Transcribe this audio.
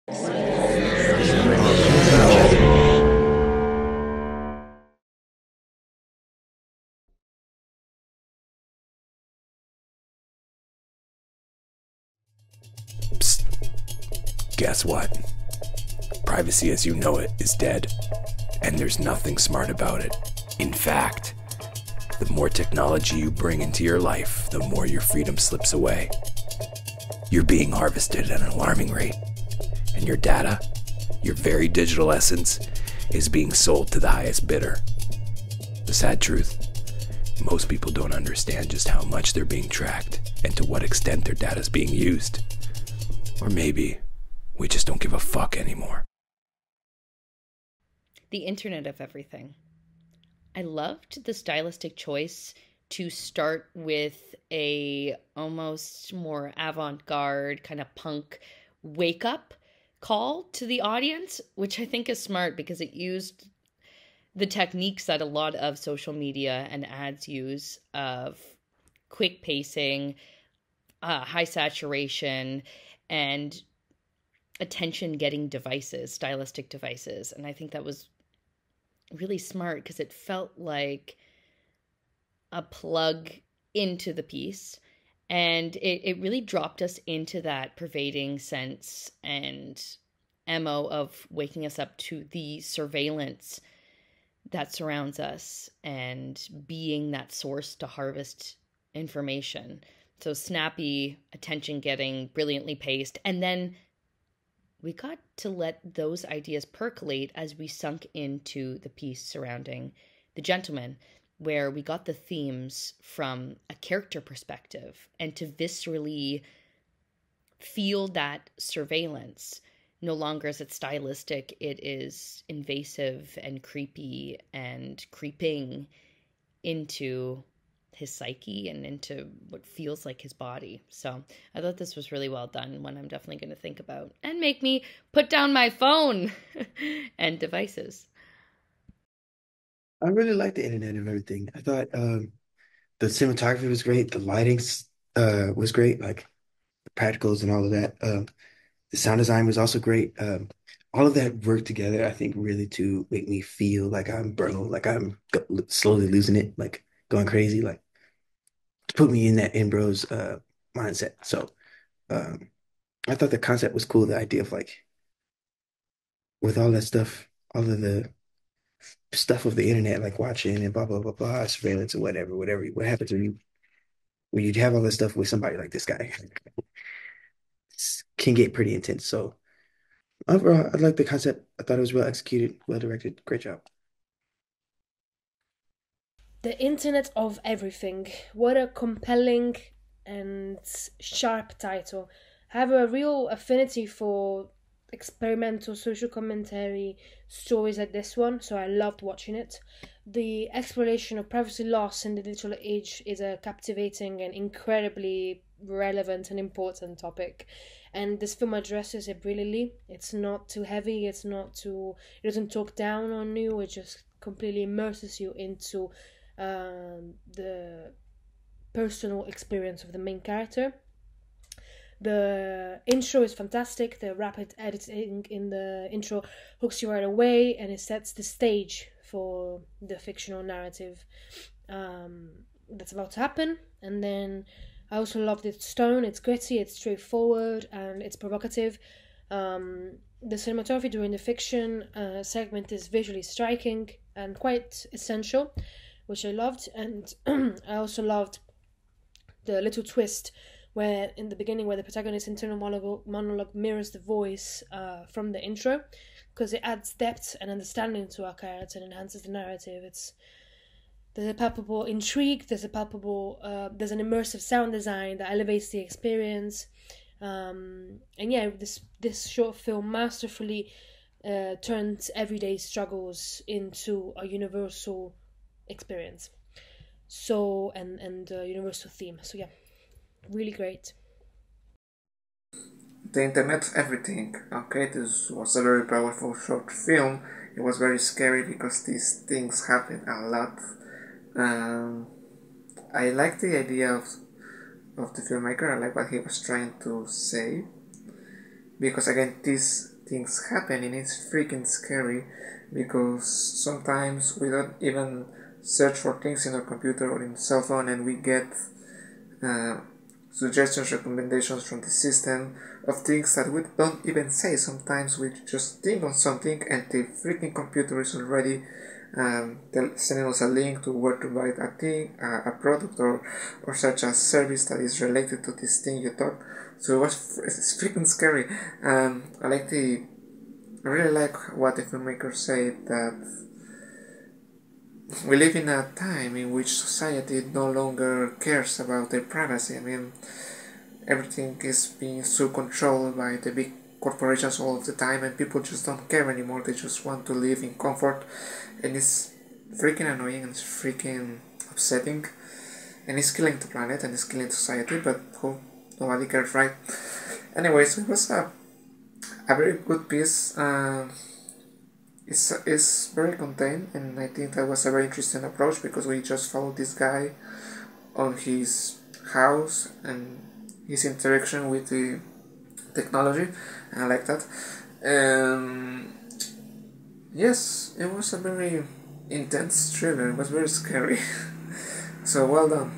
Psst. Guess what? Privacy as you know it is dead, and there's nothing smart about it. In fact, the more technology you bring into your life, the more your freedom slips away. You're being harvested at an alarming rate, and your data, your very digital essence, is being sold to the highest bidder. The sad truth, most people don't understand just how much they're being tracked and to what extent their data is being used. Or maybe we just don't give a fuck anymore. The Internet of Everything. I loved the stylistic choice to start with a almost more avant-garde kind of punk wake-up call to the audience, which I think is smart because it used the techniques that a lot of social media and ads use of quick pacing, high saturation, and attention-getting devices, stylistic devices. And I think that was really smart because it felt like a plug into the piece. And it really dropped us into that pervading sense and MO of waking us up to the surveillance that surrounds us and being that source to harvest information. So snappy, attention-getting, brilliantly paced. And then we got to let those ideas percolate as we sunk into the piece surrounding the gentleman, where we got the themes from a character perspective and to viscerally feel that surveillance. No longer is it stylistic, it is invasive and creepy and creeping into his psyche and into what feels like his body. So I thought this was really well done, one I'm definitely going to think about and make me put down my phone and devices. I really like the internet of everything. I thought the cinematography was great, the lighting was great, like the practicals and all of that. The sound design was also great. All of that worked together, I think, really to make me feel like I'm bro, like I'm slowly losing it, like going crazy, like to put me in that in bros mindset. So um, I thought the concept was cool. The idea of like with all that stuff, all of the stuff of the internet, like watching and blah blah blah blah, surveillance or whatever. What happens when you have all this stuff with somebody like this guy? It can get pretty intense. So overall, I like the concept. I thought it was well executed, well directed. Great job. The Internet of Everything. What a compelling and sharp title. I have a real affinity for experimental social commentary stories like this one, so I loved watching it. The exploration of privacy loss in the digital age is a captivating and incredibly relevant and important topic. And this film addresses it brilliantly. It's not too heavy, it doesn't talk down on you, it just completely immerses you into the personal experience of the main character. The intro is fantastic. The rapid editing in the intro hooks you right away, and it sets the stage for the fictional narrative that's about to happen. And then I also loved its tone. It's gritty, it's straightforward, and it's provocative. The cinematography during the fiction segment is visually striking and quite essential, which I loved. And I also loved the little twist where in the beginning where the protagonist's internal monologue mirrors the voice from the intro, because it adds depth and understanding to our character and enhances the narrative. There's a palpable intrigue, there's an immersive sound design that elevates the experience. And yeah, this short film masterfully turns everyday struggles into a universal experience. So and universal theme. So yeah, really great. The Internet of Everything. Okay, this was a very powerful short film. It was very scary because these things happen a lot. I like the idea of the filmmaker. I like what he was trying to say, because again, things happen, and it's freaking scary because sometimes we don't even search for things in our computer or in cell phone, and we get suggestions, recommendations from the system of things that we don't even say. Sometimes we just think on something and the freaking computer is already sending us a link to where to buy a thing, a product, or such a service that is related to this thing you thought. So it's freaking scary. I really like what the filmmaker said, that we live in a time in which society no longer cares about their privacy. I mean, everything is being so controlled by the big corporations all of the time, and people just don't care anymore. They just want to live in comfort, and it's freaking annoying and it's freaking upsetting, and it's killing the planet and it's killing society, but nobody cares, right? Anyways, it was a very good piece. It's very contained, and I think that was a very interesting approach because we just followed this guy on his house and his interaction with the technology, and I like that. Yes, it was a very intense thriller. It was very scary. So well done.